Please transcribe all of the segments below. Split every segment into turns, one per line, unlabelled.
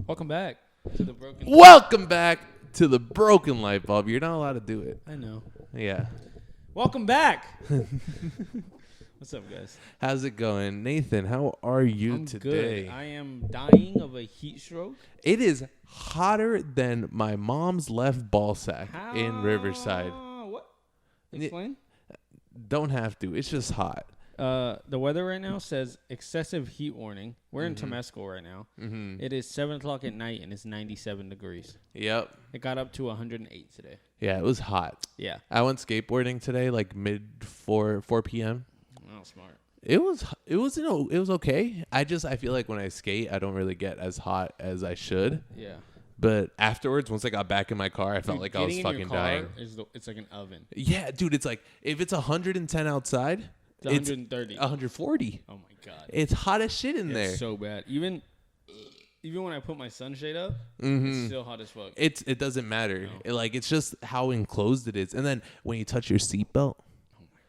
Welcome back to the broken.
Welcome back to the broken light bulb. You're not allowed to do it.
I know.
Yeah.
Welcome back. What's up, guys?
How's it going, Nathan? How are you
I'm
today?
good. I am dying of a heat stroke.
It is hotter than my mom's left ball sack in Riverside.
What? Explain.
Don't have to. It's just hot.
The weather right now says excessive heat warning. We're in Temescal right now.
Mm-hmm.
It is 7 o'clock at night and it's 97 degrees.
Yep.
It got up to 108 today.
Yeah, it was hot.
Yeah.
I went skateboarding today, like mid 4 p.m.
Oh, smart.
It was okay. I feel like when I skate, I don't really get as hot as I should.
Yeah.
But afterwards, once I got back in my car, I felt like I was fucking dying.
It's like an oven.
Yeah, dude, it's like if it's 110 outside,
It's 130.
140.
Oh my god.
It's hot as shit in there.
It's so bad. Even when I put my sunshade up,
Mm-hmm.
it's still hot as fuck.
It doesn't matter.
No.
It's just how enclosed it is. And then when you touch your seatbelt,
Oh my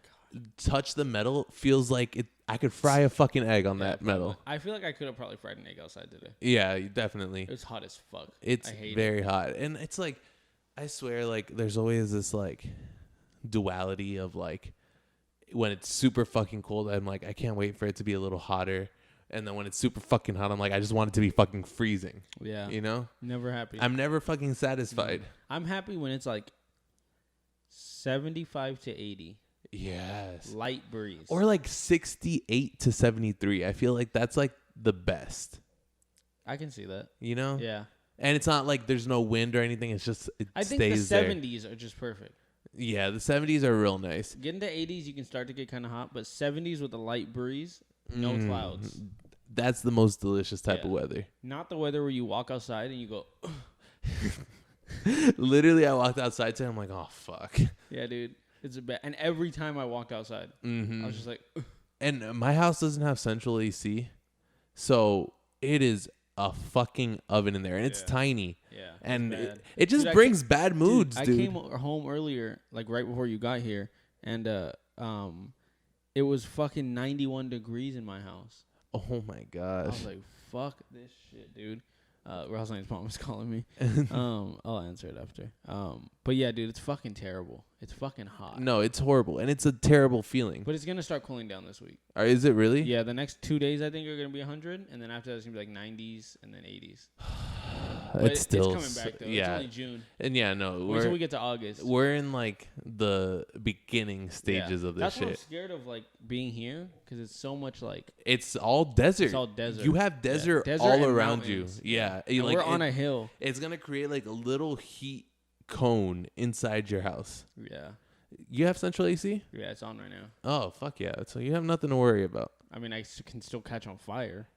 god.
touch the metal, feels like it. I could fry a fucking egg on that metal.
I feel like I could have probably fried an egg outside today.
Yeah, definitely.
It was hot as fuck.
It's
I hate
very hot. And it's like, I swear, like, there's always this, like, duality of, like, when it's super fucking cold, I'm like, I can't wait for it to be a little hotter. And then when it's super fucking hot, I'm like, I just want it to be fucking freezing.
Yeah.
You know?
Never happy.
I'm never fucking satisfied.
I'm happy when it's like 75 to 80.
Yes.
Light breeze.
Or like 68 to 73. I feel like that's like the best.
I can see that.
You know?
Yeah.
And it's not like there's no wind or anything. It's just,
I think
stays
the
there.
70s are just perfect.
Yeah, the 70s are real nice.
Getting to 80s, you can start to get kind of hot, but 70s with a light breeze, no clouds.
That's the most delicious type of weather.
Not the weather where you walk outside and you go,
Literally, I walked outside today. I'm like, oh, fuck.
yeah, dude. It's a bad. And every time I walked outside, I was just like,
And my house doesn't have central AC. So it is a fucking oven in there. And it's tiny.
yeah.
And
bad.
it just
Dude,
brings bad moods, dude.
I came home earlier, like right before you got here, and it was fucking 91 degrees in my house.
Oh, my
I
gosh.
was like, fuck this shit, dude. Rosalind's mom was calling me. I'll answer it after. But yeah, dude, it's fucking terrible. It's fucking hot.
No, it's horrible. And it's a terrible feeling.
But it's going to start cooling down this week.
Or is it really?
Yeah, the next 2 days I think are going to be 100, and then after that it's going to be like 90s and then 80s.
It's still
coming back though.
Yeah.
It's only June.
And yeah, no,
Wait till we get to August.
we're in like the beginning stages of this
That's
shit.
why I'm scared of like being here because it's so much like
It's all desert.
it's all desert.
You have desert,
Desert
all
and
around
mountains.
you. Yeah.
And we're on a hill.
It's going to create like a little heat cone inside your house.
Yeah.
You have central AC?
Yeah, it's on right now.
Oh, fuck yeah. So you have nothing to worry about.
I mean, can still catch on fire.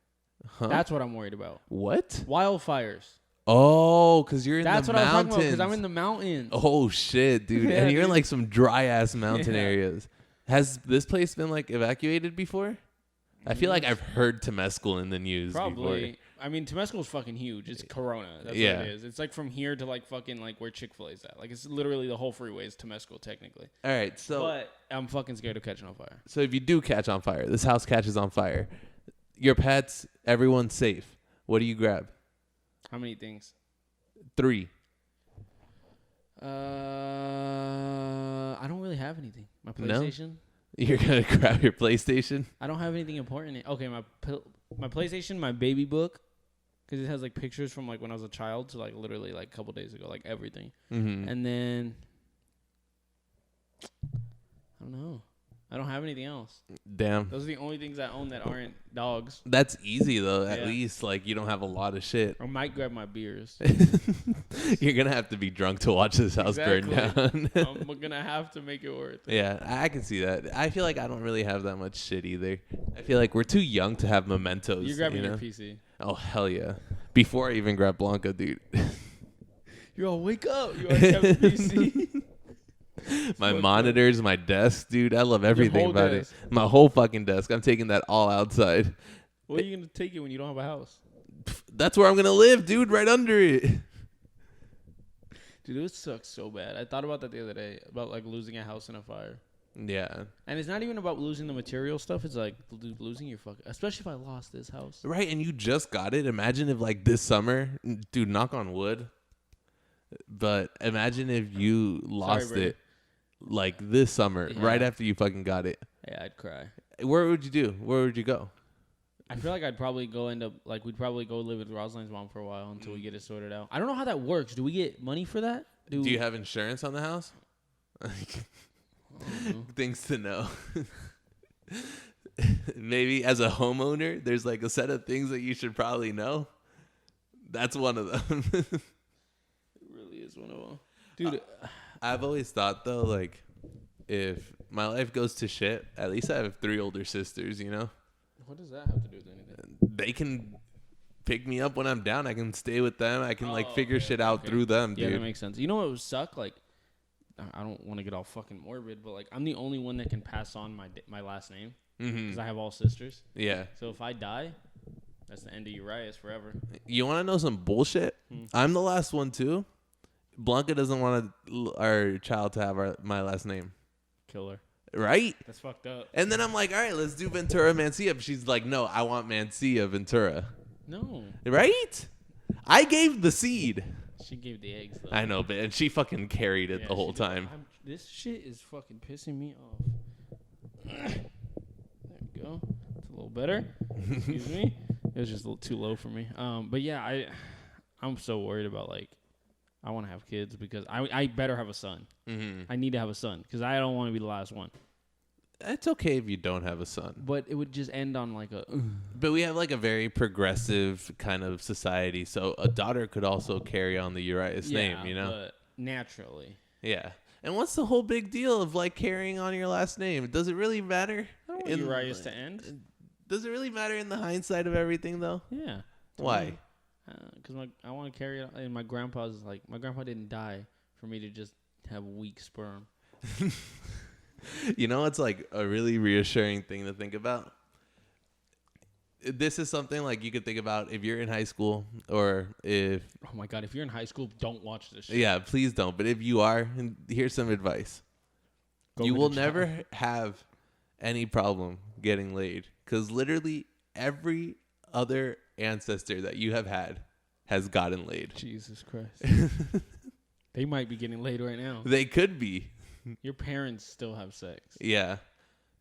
Huh?
That's what I'm worried about.
What?
Wildfires.
Oh, because you're in
That's
the
what I was talking
mountains.
about because I'm in the mountains.
Oh, shit, dude.
Yeah,
and you're in
dude.
like some dry-ass mountain
Yeah.
areas. Has this place been like evacuated before? I feel like I've heard Temescal in the news
Probably.
before.
I mean, Temescal's fucking huge. It's Corona. That's
Yeah.
what it is. It's like from here to like fucking like where Chick-fil-A's at. Like it's literally the whole freeway is Temescal technically.
All right, so
But I'm fucking scared of catching on fire.
so if you do catch on fire, this house catches on fire, your pets, everyone's safe. What do you grab?
How many things?
3.
I don't really have anything. My
No?
PlayStation.
You're gonna grab your PlayStation?
I don't have anything important. Okay, my PlayStation, my baby book, because it has like pictures from like when I was a child to like literally like a couple days ago, like everything.
Mm-hmm.
And then I don't know. I don't have anything else.
Damn.
Those are the only things I own that aren't dogs.
That's easy though. At
Yeah.
least like you don't have a lot of shit.
I might grab my beers.
You're gonna have to be drunk to watch this house burn down.
I'm gonna have to make it worth it.
Yeah, I can see that. I feel like I don't really have that much shit either. I feel like we're too young to have mementos.
You're grabbing
you know?
your PC.
Oh hell yeah! Before I even grab Blanca, dude.
You all wake up. You already have a PC.
My monitors, my desk, dude. I love everything
whole
about
desk.
it. My whole fucking desk. I'm taking that all outside.
Where are you gonna take it when you don't have a house?
That's where I'm gonna live, dude. Right under it.
Dude, it sucks so bad. I thought about that the other day about like losing a house in a fire.
Yeah.
And it's not even about losing the material stuff. It's like losing your especially if I lost this house.
Right, and you just got it. Imagine if like this summer, dude, knock on wood. But imagine if you lost it like this summer, right after you fucking got it.
Yeah, I'd cry.
Where would you do? Where would you go?
I feel like I'd probably we'd probably go live with Rosalind's mom for a while until we get it sorted out. I don't know how that works. Do we get money for that?
Do you have insurance on the house? Things to know. Maybe as a homeowner, there's like a set of things that you should probably know. That's one of them.
It really is one of them. Dude,
I've always thought though, like, if my life goes to shit, at least I have 3 older sisters, you know?
What does that have to do with anything?
They can pick me up when I'm down. I can stay with them. I can figure shit out through them, dude.
Yeah, that makes sense. You know what would suck? Like, I don't want to get all fucking morbid, but like I'm the only one that can pass on my last name because I have all sisters.
Yeah.
So if I die, that's the end of Urias forever.
You want to know some bullshit? I'm the last one too. Blanca doesn't want our child to have my last name.
Killer.
Right?
That's fucked up.
And then I'm like, all right, let's do Ventura Mancia. She's like, no, I want Mancia Ventura.
No.
Right? I gave the seed.
She gave the eggs, though.
I know, but and she fucking carried it the whole time.
This shit is fucking pissing me off. There we go. It's a little better. Excuse me. It was just a little too low for me. But yeah, I'm so worried about like I want to have kids because I better have a son. I need to have a son because I don't want to be the last one.
It's okay if you don't have a son.
But it would just end on like a...
But we have like a very progressive kind of society. So a daughter could also carry on the Urias name, you know?
But naturally.
Yeah. And what's the whole big deal of like carrying on your last name? Does it really matter?
I don't want Urias to end.
Does it really matter in the hindsight of everything though?
Yeah.
Why?
Because I want to carry it on. And my grandpa didn't die for me to just have weak sperm.
You know, it's like a really reassuring thing to think about. This is something like you could think about if you're in high school or if...
Oh, my God. If you're in high school, don't watch this shit.
Yeah, please don't. But if you are, here's some advice. You will never have any problem getting laid because literally every other ancestor that you have had has gotten laid.
Jesus Christ. They might be getting laid right now.
They could be.
Your parents still have sex.
Yeah.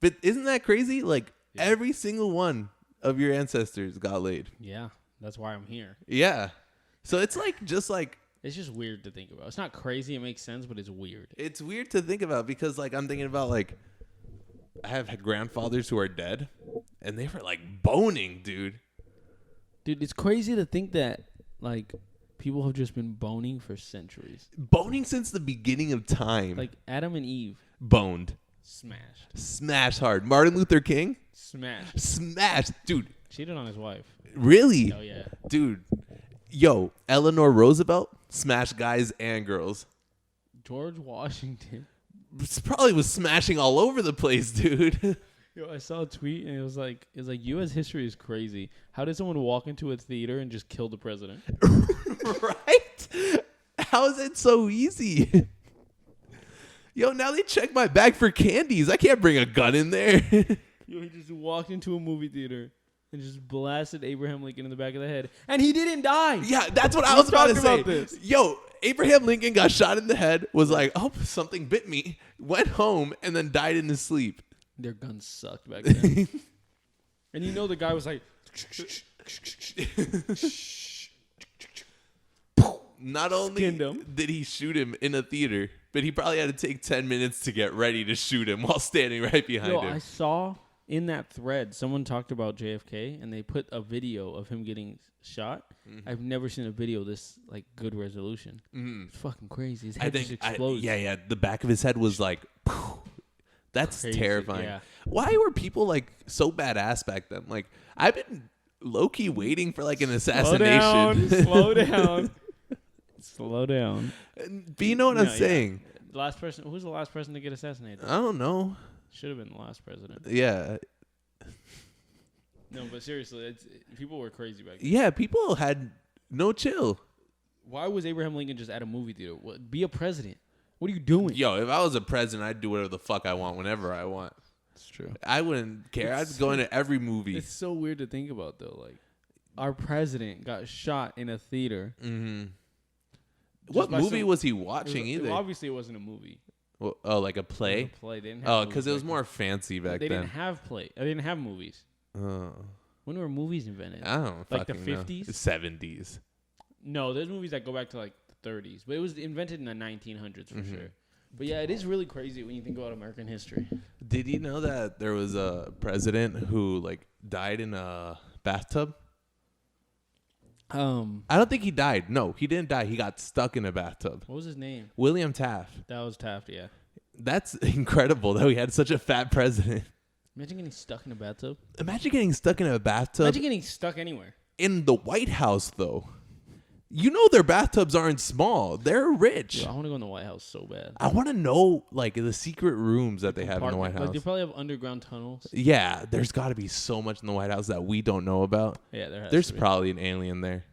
But isn't that crazy? Like, every single one of your ancestors got laid.
Yeah. That's why I'm here.
Yeah. So it's like, just like...
It's just weird to think about. It's not crazy. It makes sense, but it's weird.
It's weird to think about because, like, I'm thinking about, like... I have had grandfathers who are dead, and they were, like, boning, dude.
Dude, it's crazy to think that, like... People have just been boning for centuries.
Boning since the beginning of time.
Like Adam and Eve.
Boned.
Smashed.
Smashed hard. Martin Luther King.
Smashed.
Smashed. Dude.
Cheated on his wife.
Really?
Oh, yeah.
Dude. Yo, Eleanor Roosevelt. Smashed guys and girls.
George Washington.
Probably was smashing all over the place, dude.
Yo, I saw a tweet and it was like U.S. history is crazy. How did someone walk into a theater and just kill the president?
Right? How is it so easy? Yo, now they check my bag for candies. I can't bring a gun in there.
Yo, he just walked into a movie theater and just blasted Abraham Lincoln in the back of the head. And he didn't die.
Yeah, that's what I was about to say.
This.
Yo, Abraham Lincoln got shot in the head, was like, oh, something bit me, went home, and then died in his sleep.
Their guns sucked back then. And you know the guy was like...
Not only did he shoot him in a theater, but he probably had to take 10 minutes to get ready to shoot him while standing right behind him.
I saw in that thread, someone talked about JFK, and they put a video of him getting shot. Mm-hmm. I've never seen a video this like good resolution. Mm-hmm. It's fucking crazy. His head just exploded.
Yeah. The back of his head was like... That's crazy, terrifying. Yeah. Why were people like so badass back then? Like I've been low key waiting for like an assassination.
Slow down. Slow down.
But you know what I'm saying?
The last person. Who's the last person to get assassinated?
I don't know.
Should have been the last president.
Yeah.
No, but seriously, people were crazy back then.
Yeah, people had no chill.
Why was Abraham Lincoln just at a movie theater? Be a president. What are you doing?
Yo, if I was a president, I'd do whatever the fuck I want whenever I want.
It's true.
I wouldn't care. I'd go into every movie.
It's so weird to think about, though. Like, our president got shot in a theater.
Mm-hmm. What movie was he watching either?
Obviously, it wasn't a movie.
Well, oh, like a play?
It was a play. They didn't have
because it was more fancy back then.
They didn't have play. They didn't have movies.
Oh.
When were movies invented?
I don't
like the
fucking
50s?
The 70s.
No, there's movies that go back to like the 30s. But it was invented in the 1900s for sure. But yeah, it is really crazy when you think about American history.
Did you know that there was a president who like died in a bathtub? I don't think he died. No, he didn't die. He got stuck in a bathtub.
What was his name?
William Taft.
That was Taft, yeah.
That's incredible that we had such a fat president.
Imagine getting stuck in a bathtub.
Imagine getting stuck in a bathtub.
Imagine getting stuck anywhere.
In the White House, though. You know their bathtubs aren't small. They're rich.
Yo, I want to go in the White House so bad.
I want to know, like, the secret rooms that they have in the White House.
Like, they probably have underground tunnels.
Yeah, there's got to be so much in the White House that we don't know about.
Yeah,
there's probably an alien there.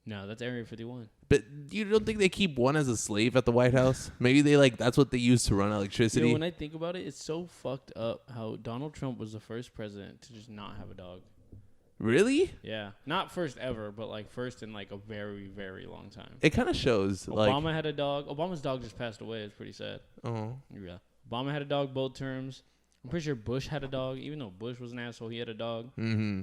No, that's Area 51.
But you don't think they keep one as a slave at the White House? Maybe they, like, that's what they use to run electricity.
Yo, when I think about it, it's so fucked up how Donald Trump was the first president to just not have a dog.
Really?
Yeah. Not first ever, but like first in like a very, very long time.
It kind of shows.
Obama had a dog. Obama's dog just passed away. It's pretty sad.
Oh.
Yeah. Obama had a dog both terms. I'm pretty sure Bush had a dog. Even though Bush was an asshole, he had a dog.
Mm-hmm.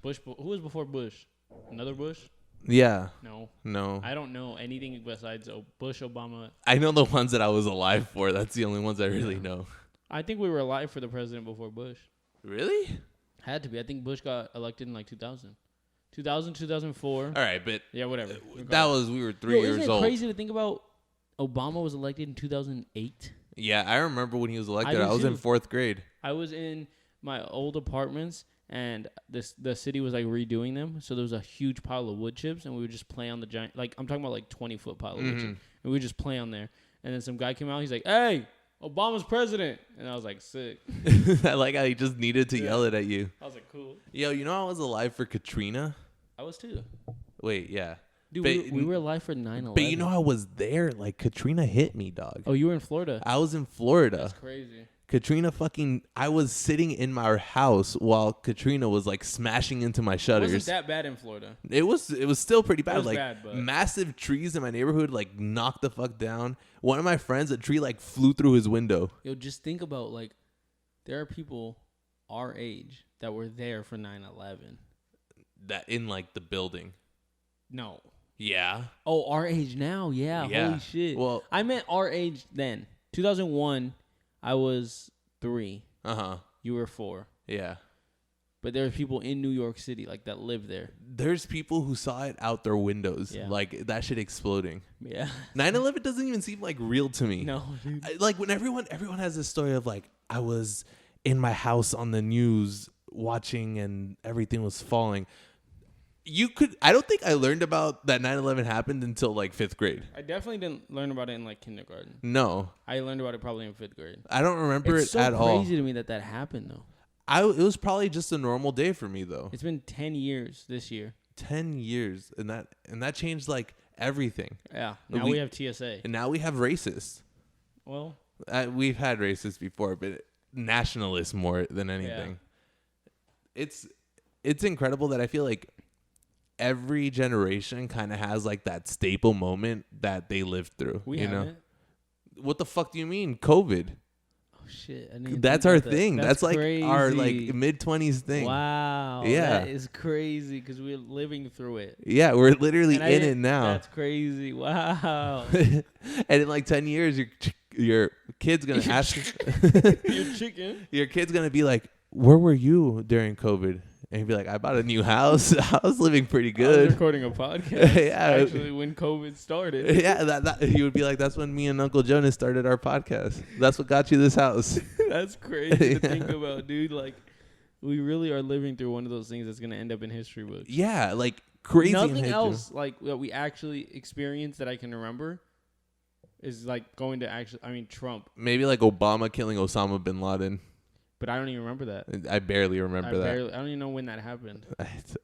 Bush. Who was before Bush? Another Bush?
Yeah.
No. I don't know anything besides Bush, Obama.
I know the ones that I was alive for. That's the only ones I really know.
I think we were alive for the president before Bush.
Really?
Had to be. I think Bush got elected in like 2000. 2004.
All right, but
yeah, whatever.
We were 3 years
isn't it
old.
Crazy to think about Obama was elected in 2008?
Yeah, I remember when he was elected. I was in 4th grade.
I was in my old apartments, and the city was like redoing them. So there was a huge pile of wood chips, and we would just play on the giant, like I'm talking about like 20-foot pile of wood chips. And we would just play on there. And then some guy came out. He's like, "Hey, Obama's president," and I was like, "Sick."
I like how he just needed to yell it at you.
I was like, "Cool."
Yo, you know I was alive for Katrina.
I was too.
Wait, yeah.
Dude, we were alive for 9/11.
But you know I was there. Like Katrina hit me, dog.
Oh, you were in Florida.
I was in Florida.
That's crazy.
Katrina I was sitting in my house while Katrina was like smashing into my shutters.
It wasn't that bad in Florida.
It was still pretty bad.
It was
like
bad, but
massive trees in my neighborhood like knocked the fuck down. One of my friends, a tree like flew through his window.
Yo, just think about like there are people our age that were there for 9/11.
That in like the building.
No.
Yeah.
Oh, our age now? Yeah. Holy shit.
Well,
I meant our age then. 2001, I was 3.
Uh-huh.
You were 4.
Yeah.
But there are people in New York City like that live there.
There's people who saw it out their windows.
Yeah.
Like that shit exploding.
Yeah.
9/11 doesn't even seem like real to me.
No, dude.
Like when everyone has this story of like I was in my house on the news watching and everything was falling. I don't think I learned about that 9/11 happened until like 5th grade.
I definitely didn't learn about it in like kindergarten.
No.
I learned about it probably in 5th grade.
I don't remember
it
at all.
It's so crazy to me that happened though.
It was probably just a normal day for me though.
It's been 10 years this year.
10 years and that changed like everything.
Yeah. Now we have TSA.
And now we have racists.
Well,
we've had racists before, but nationalists more than anything. Yeah. It's incredible that I feel like every generation kind of has like that staple moment that they lived through.
We
you
haven't.
know? What the fuck do you mean? COVID.
Oh shit.
That's our thing.
That's
like
crazy.
Our like mid-20s thing.
Wow.
Yeah.
That is crazy because we're living through it.
Yeah, we're literally in it now.
That's crazy. Wow.
And in like 10 years, your kid's going to ask
your chicken.
Your kid's going to be like, "Where were you during COVID?" And he'd be like, "I bought a new house. I was living pretty good.
I was recording a podcast."
Yeah.
Actually, when COVID started.
Yeah, that he would be like, "That's when me and Uncle Jonas started our podcast. That's what got you this house."
That's crazy to think about, dude. Like, we really are living through one of those things that's going to end up in history books.
Yeah, like crazy.
Nothing else like that we actually experienced that I can remember is like going to Trump.
Maybe like Obama killing Osama bin Laden.
But I don't even remember that.
I barely remember that.
I don't even know when that happened.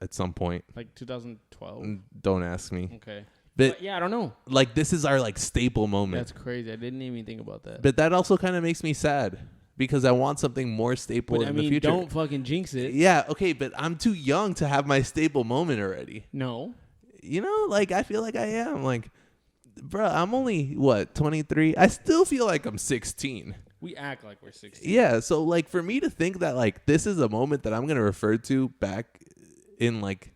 At some point.
Like 2012?
Don't ask me.
Okay.
But
yeah, I don't know.
Like, this is our like staple moment.
That's crazy. I didn't even think about that.
But that also kind of makes me sad because I want something more staple
But
in the future.
don't fucking jinx it.
Yeah, okay, but I'm too young to have my staple moment already.
No.
You know, like, I feel like I am. Like, bro, I'm only, 23? I still feel like I'm 16.
We act like we're 16.
Yeah, so, like, for me to think that, like, this is a moment that I'm going to refer to back in, like,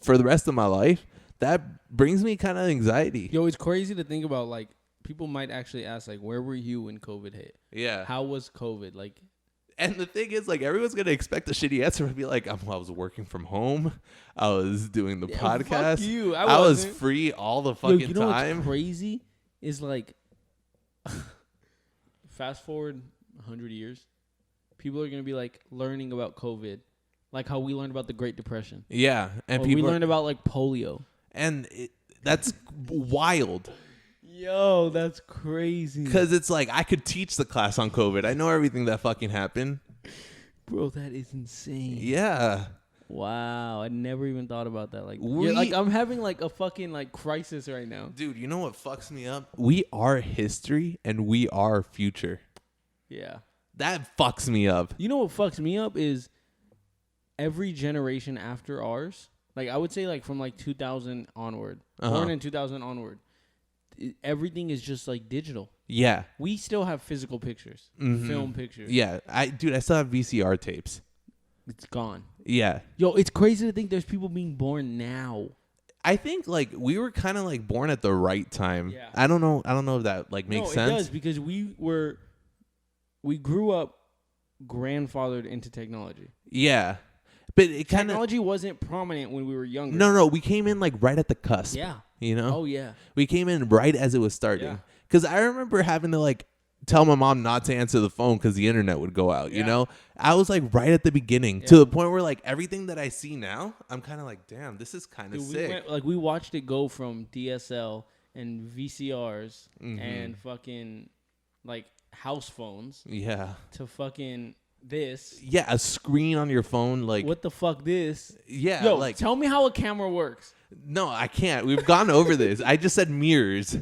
for the rest of my life, that brings me kind of anxiety.
Yo, it's crazy to think about, like, people might actually ask, like, where were you when COVID hit?
Yeah.
How was COVID? Like,
and the thing is, like, everyone's going to expect a shitty answer and be like, I was working from home. I was doing the podcast.
Fuck you.
I was free all the fucking
you know
time.
What's crazy is, like, fast forward 100 years, people are going to be, like, learning about COVID. Like how we learned about the Great Depression.
Yeah. And
we learned about, like, polio.
And that's wild.
Yo, that's crazy.
Because it's like, I could teach the class on COVID. I know everything that fucking happened.
Bro, that is insane.
Yeah.
Wow. I never even thought about that. Like, I'm having, like, a fucking, like, crisis right now.
Dude, you know what fucks me up? We are history and we are future.
Yeah.
That fucks me up.
You know what fucks me up is every generation after ours, like, I would say, like, from, like, 2000 onward, born in 2000 onward, everything is just, like, digital.
Yeah.
We still have physical pictures, film pictures.
Yeah. I still have VCR tapes.
It's gone.
Yeah.
Yo, it's crazy to think there's people being born now.
I think, like, we were kind of, like, born at the right time.
Yeah.
I don't know if that, like, makes sense.
It does, because we grew up grandfathered into technology.
Yeah. But it kind of...
Technology wasn't prominent when we were younger.
No. We came in, like, right at the cusp.
Yeah.
You know?
Oh, yeah.
We came in right as it was starting. Because I remember having to, like, tell my mom not to answer the phone because the internet would go out, you know? I was, like, right at the beginning to the point where, like, everything that I see now, I'm kind of like, damn, this is kind of sick.
We watched it go from DSL and VCRs and fucking, like, house phones.
Yeah.
To fucking... this.
Yeah, a screen on your phone, like...
What the fuck this?
Yeah,
Yo,
like...
tell me how a camera works.
No, I can't. We've gone over this. I just said mirrors.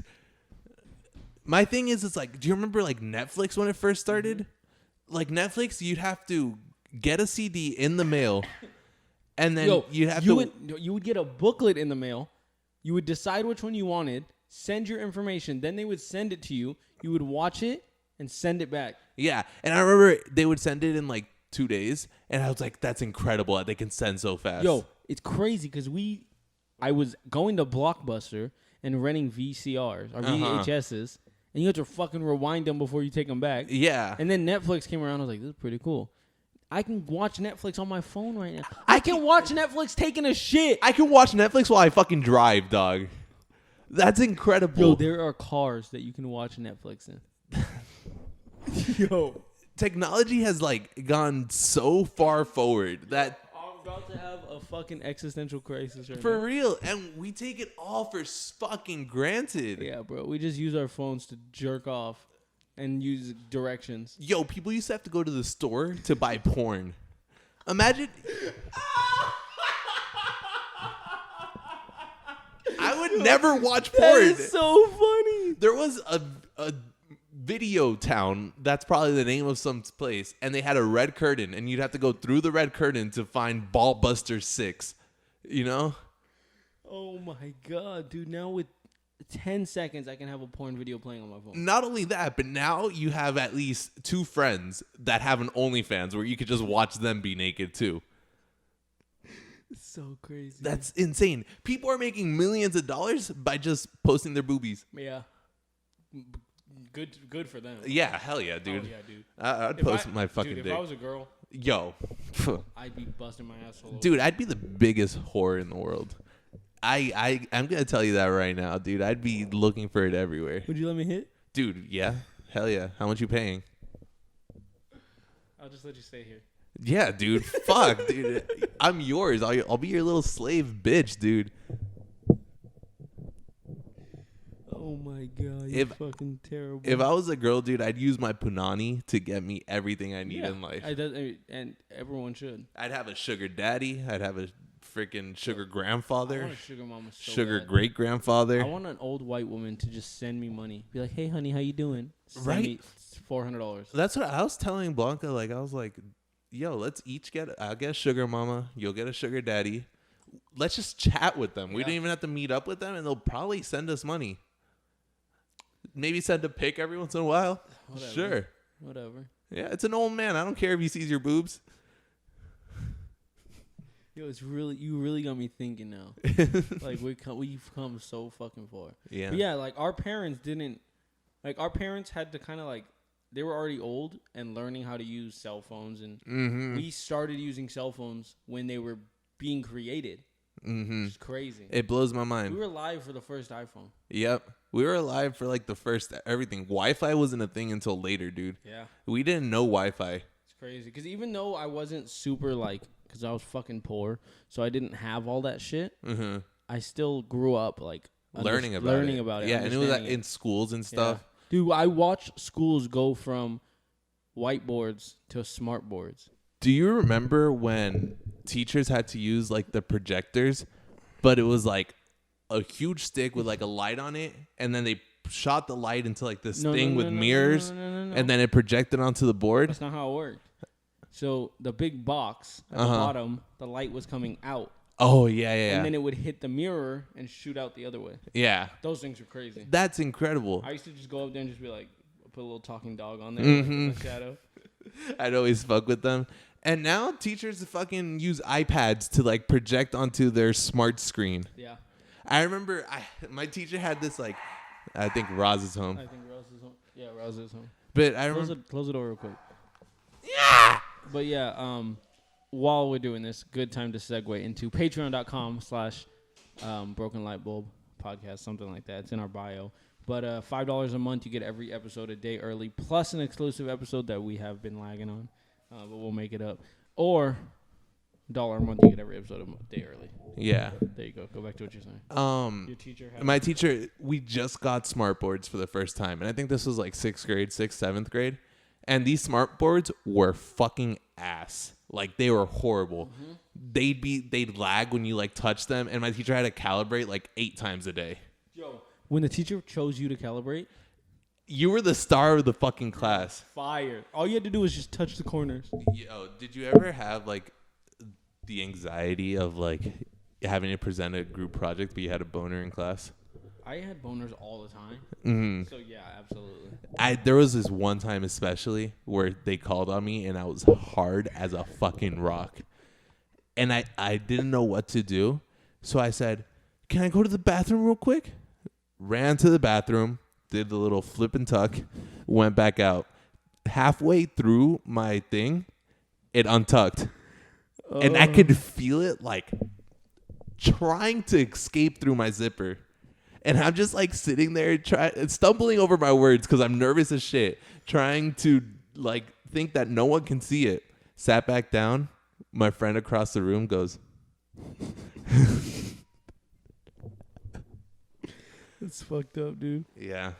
My thing is, it's like, do you remember, like, Netflix when it first started? Like, Netflix, you'd have to get a CD in the mail, and then
you would get a booklet in the mail. You would decide which one you wanted, send your information, then they would send it to you. You would watch it and send it back.
Yeah, and I remember they would send it in, like, 2 days, and I was like, that's incredible that they can send so fast.
Yo, it's crazy because I was going to Blockbuster and renting VCRs or VHSs, and you have to fucking rewind them before you take them back.
Yeah.
And then Netflix came around. I was like, this is pretty cool. I can watch Netflix on my phone right now. I can watch Netflix taking a shit.
I can watch Netflix while I fucking drive, dog. That's incredible.
Yo, there are cars that you can watch Netflix in. Yo.
Technology has, like, gone so far forward that...
I'm about to have a fucking existential crisis right now.
For real. And we take it all for fucking granted.
Yeah, bro. We just use our phones to jerk off and use directions.
Yo, people used to have to go to the store to buy porn. Imagine... I would never watch porn.
That is so funny.
There was a Video Town, that's probably the name of some place, and they had a red curtain, and you'd have to go through the red curtain to find Ballbuster 6, you know?
Oh my god, dude. Now with 10 seconds, I can have a porn video playing on my phone.
Not only that, but now you have at least 2 friends that have an OnlyFans where you could just watch them be naked too.
It's so crazy.
That's insane. People are making millions of dollars by just posting their boobies.
Yeah. Good for them.
Yeah, hell yeah, dude.
Oh, yeah, dude.
I'd post my fucking dick.
If I was a girl,
yo,
I'd be busting my asshole.
Dude, I'd be the biggest whore in the world. I'm gonna tell you that right now, dude. I'd be looking for it everywhere.
Would you let me hit?
Dude, yeah, hell yeah. How much you paying?
I'll just let you stay here.
Yeah, dude. Fuck, dude. I'm yours. I'll be your little slave bitch, dude.
Oh my god, you're fucking terrible.
If I was a girl, dude, I'd use my punani to get me everything I need in life.
And everyone should.
I'd have a sugar daddy. I'd have a freaking sugar
I
grandfather,
want a sugar mama so
sugar
bad.
great grandfather.
I want an old white woman to just send me money. Be like, hey, honey, how you doing? Send
Right.
me $400.
That's what I was telling Blanca. Like, I was like, yo, let's each I'll get a sugar mama. You'll get a sugar daddy. Let's just chat with them. We don't even have to meet up with them, and they'll probably send us money. Maybe send a pic every once in a while.
Whatever.
Sure.
Whatever.
Yeah, it's an old man. I don't care if he sees your boobs.
Yo, you really got me thinking now. Like we've come so fucking far.
Yeah.
But yeah, like our parents had to kind of like, they were already old and learning how to use cell phones, and we started using cell phones when they were being created. Which is crazy.
It blows my mind.
We were alive for the first iPhone.
Yep. We were alive for like the first everything. Wi-Fi wasn't a thing until later, dude.
Yeah.
We didn't know Wi-Fi.
It's crazy. Because even though I wasn't super like, because I was fucking poor, so I didn't have all that shit, I still grew up like
learning about it. Yeah, and it was in schools and stuff.
Yeah. Dude, I watched schools go from whiteboards to smart boards.
Do you remember when teachers had to use like the projectors, but it was like a huge stick with like a light on it, and then they shot the light into like this thing with mirrors, and then it projected onto the board?
That's not how it worked. So the big box at the bottom, the light was coming out.
Oh, yeah.
And then it would hit the mirror and shoot out the other way.
Yeah.
Those things are crazy.
That's incredible.
I used to just go up there and just be like, put a little talking dog on there in the shadow.
I'd always fuck with them. And now teachers fucking use iPads to like project onto their smart screen.
Yeah.
I remember my teacher had this like, I think Roz is home.
I think Roz is home. Yeah, Roz is home.
But I remember.
Close the door real quick.
Yeah.
But yeah, while we're doing this, good time to segue into patreon.com/brokenlightbulbpodcast, something like that. It's in our bio. But $5 a month, you get every episode a day early, plus an exclusive episode that we have been lagging on, but we'll make it up. Or $1 a month, you get every episode a day early.
Yeah.
There you go. Go back to what you're saying. Your teacher
my teacher, we just got smart boards for the first time, and I think this was like 7th grade. And these smart boards were fucking ass. Like, they were horrible. They'd lag when you like touch them, and my teacher had to calibrate like 8 times a day.
Yo, when the teacher chose you to calibrate,
you were the star of the fucking class.
Fire. All you had to do was just touch the corners.
Yo, did you ever have like the anxiety of like having to present a group project, but you had a boner in class?
I had boners all the time. So yeah, absolutely.
There was this one time especially where they called on me and I was hard as a fucking rock. And I didn't know what to do. So I said, can I go to the bathroom real quick? Ran to the bathroom, did the little flip and tuck, went back out. Halfway through my thing, it untucked. And I could feel it like trying to escape through my zipper. And I'm just like sitting there stumbling over my words because I'm nervous as shit, trying to like think that no one can see it. Sat back down. My friend across the room goes,
It's fucked up, dude.
yeah.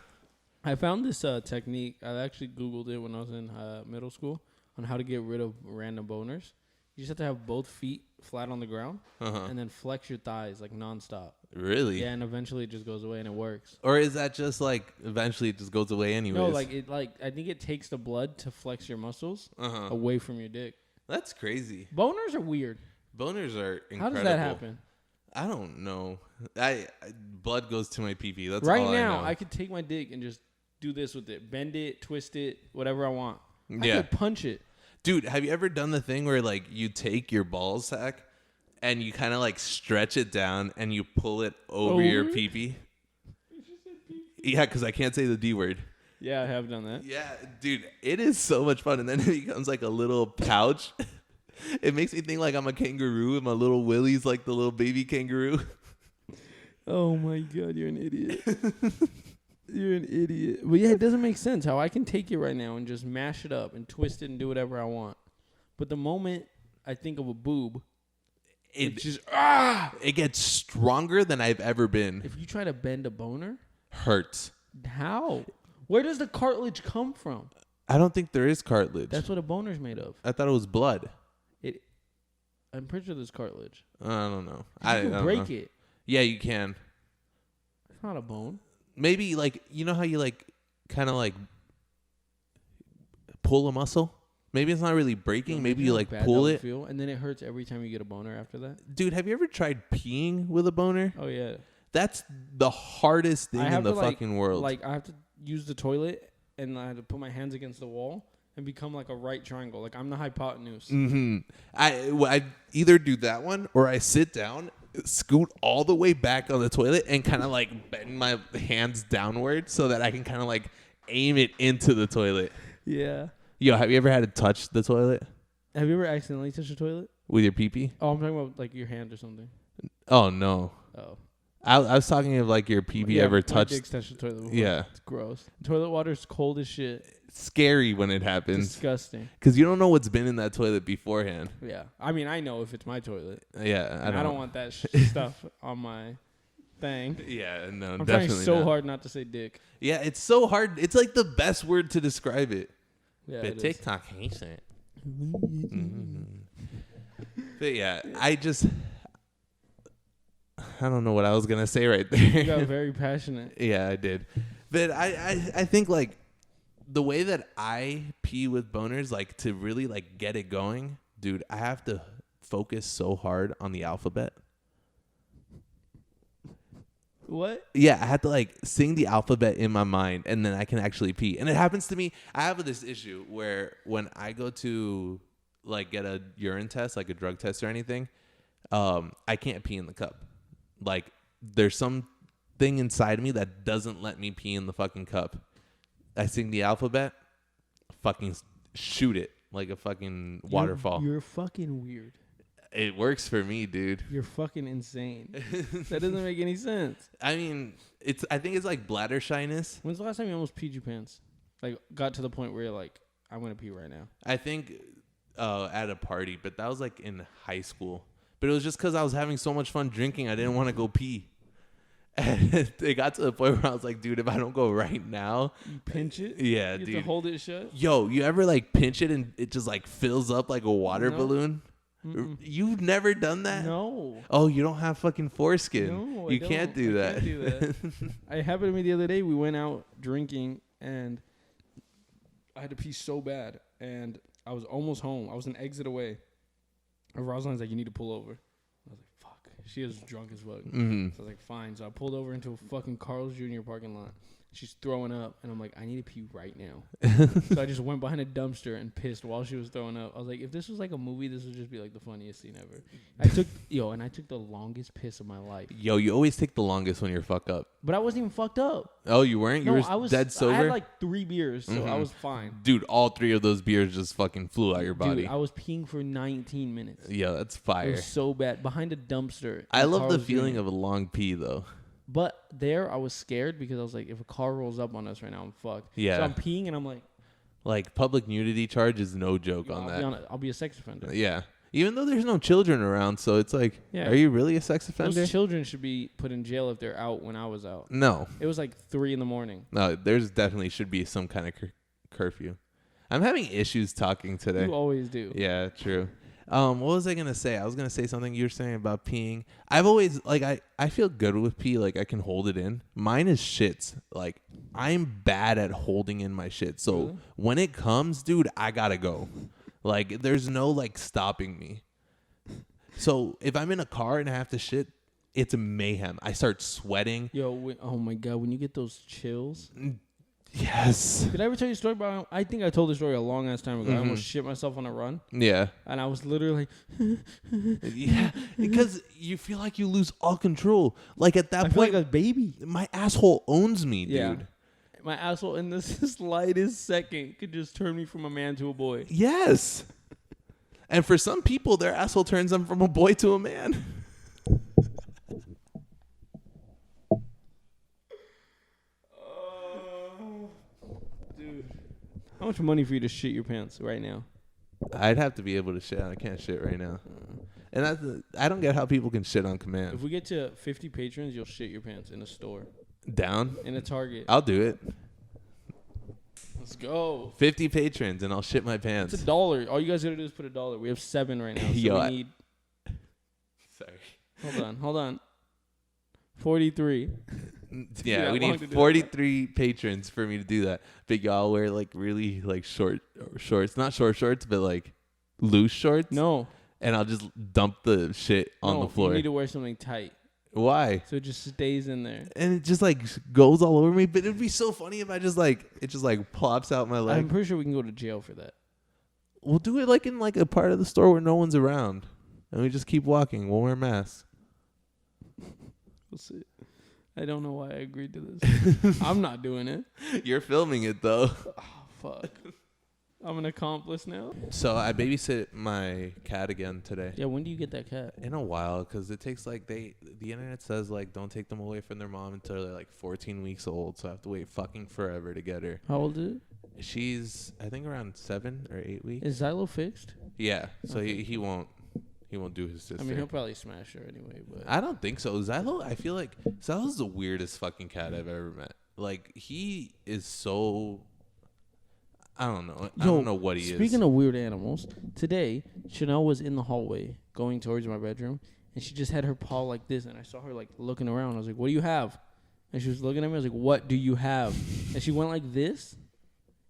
I found this technique. I actually Googled it when I was in middle school on how to get rid of random boners. You just have to have both feet flat on the ground and then flex your thighs like nonstop.
Really?
Yeah, and eventually it just goes away and it works.
Or is that just like eventually it just goes away anyways?
No, I think it takes the blood to flex your muscles away from your dick.
That's crazy.
Boners are weird.
Boners are incredible.
How does that happen?
I don't know. Blood goes to my pee-pee. That's
right
all
now.
I know.
I could take my dick and just do this with it, bend it, twist it, whatever I want.
Yeah.
I could punch it.
Dude, have you ever done the thing where like you take your ball sack and you kind of like stretch it down and you pull it over your pee-pee? Yeah, because I can't say the D word.
Yeah, I have done that.
Yeah, dude, it is so much fun. And then it becomes like a little pouch. It makes me think like I'm a kangaroo and my little willy's like the little baby kangaroo.
Oh my God, you're an idiot. You're an idiot. But yeah, it doesn't make sense how I can take it right now and just mash it up and twist it and do whatever I want. But the moment I think of a boob, it just
it gets stronger than I've ever been.
If you try to bend a boner,
hurts.
How? Where does the cartilage come from?
I don't think there is cartilage.
That's what a boner's made of.
I thought it was blood.
I'm pretty sure there's cartilage.
I don't know.
You can break it.
Yeah, you can.
It's not a bone.
Maybe like you know how you like kind of like pull a muscle. Maybe it's not really breaking.
Yo,
Maybe you like pull it,
and then it hurts every time you get a boner after that.
Dude, have you ever tried peeing with a boner?
Oh yeah.
That's the hardest thing in the fucking world.
Like I have to use the toilet and I have to put my hands against the wall and become like a right triangle. Like I'm the hypotenuse.
Mm-hmm. I either do that one or I sit down, scoot all the way back on the toilet and kind of like bend my hands downward so that I can kind of like aim it into the toilet.
Yeah.
Yo, have you ever had to touch the toilet?
Have you ever accidentally touched a toilet?
With your pee-pee?
Oh, I'm talking about like your hand or something.
Oh, no.
Oh.
I was talking of like your pee-pee ever touched.
My dick's touched the toilet before.
Yeah.
It's gross. Toilet water's cold as shit.
It's scary when it happens.
Disgusting.
Because you don't know what's been in that toilet beforehand.
Yeah. I mean, I know if it's my toilet.
Yeah.
I don't want that stuff on my thing.
Yeah, no,
I'm
definitely
trying so
not.
hard not to say dick.
Yeah, it's so hard. It's like the best word to describe it.
Yeah,
But
it
TikTok hates it. Mm-hmm. But yeah, I don't know what I was gonna say right there.
You got very passionate.
Yeah, I did. But I think like the way that I pee with boners, like to really like get it going, dude, I have to focus so hard on the alphabet.
What?
Yeah, I have to like sing the alphabet in my mind and then I can actually pee. And it happens to me. I have this issue where when I go to like get a urine test, like a drug test or anything, I can't pee in the cup. Like there's some thing inside me that doesn't let me pee in the fucking cup. I sing the alphabet, fucking shoot it like a fucking waterfall.
You're fucking weird.
It works for me, dude.
You're fucking insane. That doesn't make any sense.
I mean, I think it's like bladder shyness.
When's the last time you almost peed your pants? Like, got to the point where you're like, I'm going to pee right now.
I think at a party, but that was like in high school. But it was just because I was having so much fun drinking, I didn't want to go pee. And it got to the point where I was like, dude, if I don't go right now.
You pinch it?
Yeah,
dude.
dude.
You have to hold it shut?
Yo, you ever like pinch it and it just like fills up like a water balloon? Mm-mm. You've never done that?
No.
Oh, you don't have fucking foreskin.
No,
you can't do that.
Can't do that. It happened to me the other day. We went out drinking and I had to pee so bad. And I was almost home. I was an exit away. And Rosalind's like, you need to pull over. I was like, fuck. She is drunk as fuck.
Mm-hmm.
So I was like, fine. So I pulled over into a fucking Carl's Jr. parking lot. She's throwing up, and I'm like, I need to pee right now. So I just went behind a dumpster and pissed while she was throwing up. I was like, if this was like a movie, this would just be like the funniest scene ever. I took the longest piss of my life.
Yo, you always take the longest when you're fucked up.
But I wasn't even fucked up.
Oh, you weren't? You were
I was
dead sober?
I had like 3 beers, so I was fine.
Dude, all 3 of those beers just fucking flew out your body.
Dude, I was peeing for 19 minutes.
Yeah, that's fire.
It was so bad. Behind a dumpster.
I love the
Carl's
feeling
Jr.
of a long pee, though.
But there, I was scared because I was like, if a car rolls up on us right now, I'm fucked.
Yeah.
So I'm peeing and I'm like
public nudity charge is no joke on that.
I'll be a sex offender.
Yeah. Even though there's no children around, so it's like,
Yeah.
Are you really a sex offender?
Those children should be put in jail if they're out when I was out.
No.
It was like 3 a.m.
No, there's definitely should be some kind of curfew. I'm having issues talking today.
You always do.
Yeah, true. What was I gonna say? I was gonna say something you were saying about peeing. I've always I feel good with pee. Like I can hold it in. Mine is shits. Like I'm bad at holding in my shit. So
Really?
when it comes, dude, I gotta go. Like there's no like stopping me. So if I'm in a car and I have to shit, it's a mayhem. I start sweating.
Yo, oh my God, when you get those chills.
Yes.
Did I ever tell you a story about, I think I told this story a long ass time ago. I almost shit myself on a run.
Yeah.
And I was literally like,
Yeah. Because you feel like you lose all control. Like at that
I feel
point,
like a baby.
my asshole owns me, dude.
Yeah. My asshole in the slightest second could just turn me from a man to a boy.
Yes. And for some people, their asshole turns them from a boy to a man.
Dude. How much money for you to shit your pants right now?
I'd have to be able to shit. I can't shit right now. And I don't get how people can shit on command.
If we get to 50 patrons, you'll shit your pants in a store.
Down?
In a Target.
I'll do it.
Let's go.
50 patrons and I'll shit my pants.
It's $1. All you guys gotta do is put $1. We have 7 right now. So
Yo,
we need Hold on. 43.
Yeah, we need 43 patrons for me to do that. But y'all wear like really like short shorts, not short shorts, but like loose shorts.
No.
And I'll just dump the shit on the floor.
You need to wear something tight.
Why?
So it just stays in there.
And it just like goes all over me. But it'd be so funny if I just like it just like plops out my leg.
I'm pretty sure we can go to jail for that.
We'll do it like in like a part of the store where no one's around, and we just keep walking. We'll wear masks.
We'll see. I don't know why I agreed to this. I'm not doing it.
You're filming it though.
Oh fuck. I'm an accomplice now.
So I babysit my cat again today.
Yeah, when do you get that cat?
In a while, because it takes like the internet says like don't take them away from their mom until they're like 14 weeks old. So I have to wait fucking forever to get her.
How old is it?
She's I think around 7 or 8 weeks.
Is Xylo fixed?
Yeah, so he won't do his sister.
I mean, he'll probably smash her anyway. But
I don't think so. Xylo, I feel like Xylo's the weirdest fucking cat I've ever met. Like he is so. I don't know. I don't know what he is.
Speaking of weird animals, today Chanel was in the hallway going towards my bedroom, and she just had her paw like this, and I saw her like looking around. I was like, "What do you have?" And she was looking at me. I was like, "What do you have?" And she went like this,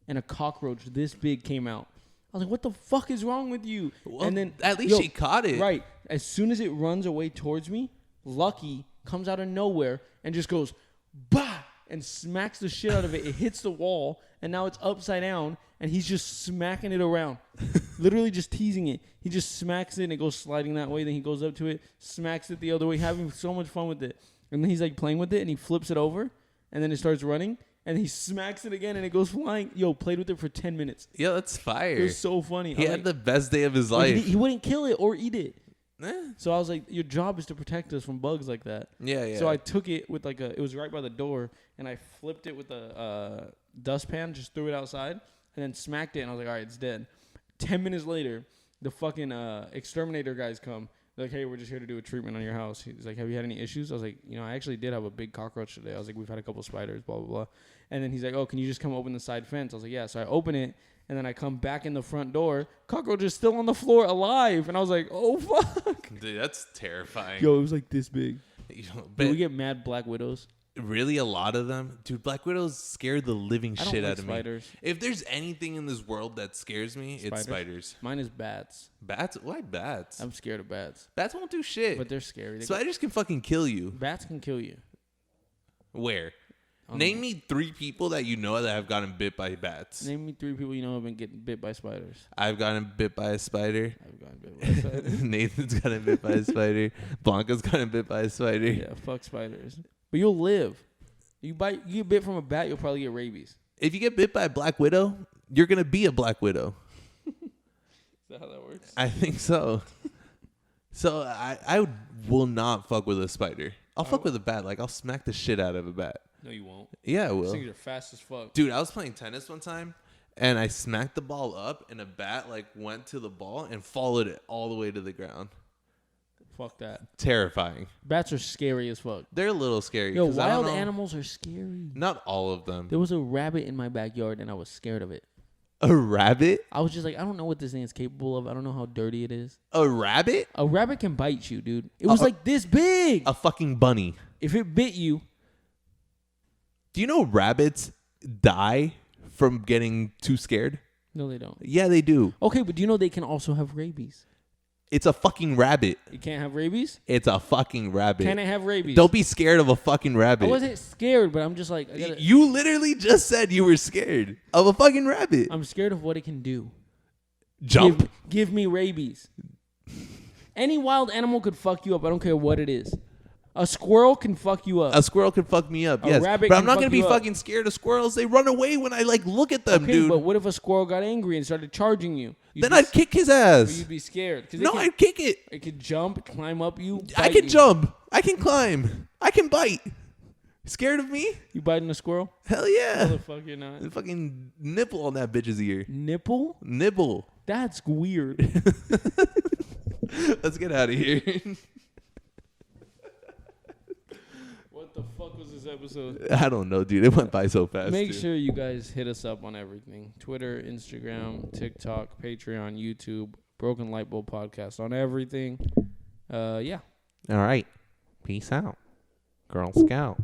and a cockroach this big came out. I was like, "What the fuck is wrong with you?"
Well,
and then
at least she caught it.
Right. As soon as it runs away towards me, Lucky comes out of nowhere and just goes, bah, and smacks the shit out of it. It hits the wall, and now it's upside down, and he's just smacking it around. Literally just teasing it. He just smacks it, and it goes sliding that way. Then he goes up to it, smacks it the other way, having so much fun with it. And then he's like playing with it, and he flips it over, and then it starts running, and he smacks it again, and it goes flying. Yo, played with it for 10 minutes.
Yeah, that's fire.
It was so funny.
He had the best day of his life.
He wouldn't kill it or eat it. So I was like, your job is to protect us from bugs like that.
Yeah.
So I took it with it was right by the door, and I flipped it with a dustpan, just threw it outside, and then smacked it, and I was like, all right, it's dead. 10 minutes later, the fucking exterminator guys come. They're like, hey, we're just here to do a treatment on your house. He's like, have you had any issues? I was like, I actually did have a big cockroach today. I was like, we've had a couple spiders, blah, blah, blah. And then he's like, oh, can you just come open the side fence? I was like, yeah. So I open it, and then I come back in the front door. Cockroach is still on the floor alive. And I was like, oh, fuck.
Dude, that's terrifying.
Yo, it was like this big.
But
Did we get mad black widows?
Really, a lot of them? Dude, black widows scare the living shit out of
spiders.
me. If there's anything in this world that scares me, it's spiders.
Mine is bats.
Bats? Why bats?
I'm scared of bats.
Bats won't do shit.
But they're scary.
Spiders can fucking kill you.
Bats can kill you.
Where? Name me 3 people that you know that have gotten bit by bats.
Name me 3 people you know have been getting bit by spiders.
I've gotten bit by a spider.
I've gotten bit by a spider.
Nathan's gotten bit by a spider. Blanca's gotten bit by a spider.
Yeah, fuck spiders. But you'll live. You get bit from a bat, you'll probably get rabies.
If you get bit by a black widow, you're going to be a black widow.
Is that how that works?
I think so. So I will not fuck with a spider. I'll fuck with a bat. Like, I'll smack the shit out of a bat.
No, you won't.
Yeah, I will.
These things are fast as fuck.
Dude, I was playing tennis one time, and I smacked the ball up, and a bat, went to the ball and followed it all the way to the ground.
Fuck that.
Terrifying.
Bats are scary as fuck.
They're a little scary.
Yo, wild animals are scary.
Not all of them.
There was a rabbit in my backyard, and I was scared of it.
A rabbit?
I was just like, I don't know what this thing is capable of. I don't know how dirty it is.
A rabbit?
A rabbit can bite you, dude. It was like this big.
A fucking bunny.
If it bit you.
Do you know rabbits die from getting too scared?
No, they don't.
Yeah, they do.
Okay, but do you know they can also have rabies?
It's a fucking rabbit.
You can't have rabies?
It's a fucking rabbit.
Can it have rabies?
Don't be scared of a fucking rabbit.
I wasn't scared, but I'm just like...
You literally just said you were scared of a fucking rabbit.
I'm scared of what it can do.
Jump.
Give me rabies. Any wild animal could fuck you up. I don't care what it is. A squirrel can fuck you up.
A squirrel can fuck me up, yes.
Rabbit
but I'm
can
not
fuck
going to be
you up.
fucking scared of squirrels. They run away when I look at them,
okay,
dude.
But what if a squirrel got angry and started charging you?
Then I'd kick his ass.
You'd be scared.
No, I'd kick it.
It could jump, climb up you.
I can jump. I can climb. I can bite. Scared of me?
You biting a squirrel?
Hell yeah.
Motherfucker, you're not.
The fucking nipple on that bitch's ear.
Nipple?
Nibble.
That's weird.
Let's get out of here.
What the fuck was this episode?
I don't know, dude. It went by so fast.
Make sure you guys hit us up on everything. Twitter, Instagram, TikTok, Patreon, YouTube, Broken Lightbulb Podcast on everything. Yeah.
All right. Peace out. Girl Scout.